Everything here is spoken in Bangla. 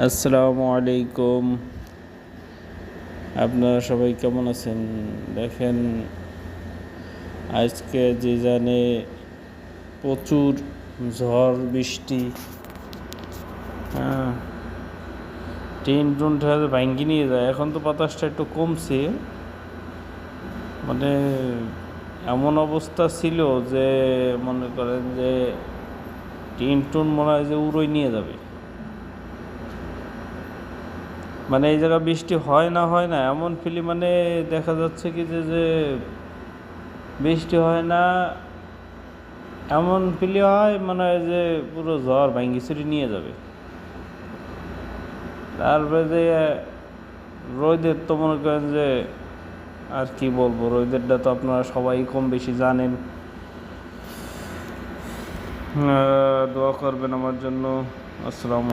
আসসালামু আলাইকুম। আপনারা সবাই কেমন আছেন? দেখেন, আজকে যে জানে প্রচুর ঝড় বৃষ্টি, হ্যাঁ, টিন টুন ভাঙ্গি নিয়ে যায়। এখন তো বাতাসটা একটু কমছে, মানে এমন অবস্থা ছিল যে মনে করেন যে টিন টুন মনে হয় যে উড়োই নিয়ে যাবে। মানে এই জায়গা বৃষ্টি হয় না এমন ফিলি, মানে দেখা যাচ্ছে কি যে বৃষ্টি হয় না এমন ফিলি হয়, মানে হয় যে পুরো ঝড় ভাঙ্গি চুরি নিয়ে যাবে। তারপরে যে রোদের তো মনে করেন যে আর কি বলবো, রোদেরটা তো আপনারা সবাই কম বেশি জানেন। দোয়া করবেন আমার জন্য। আসসালামু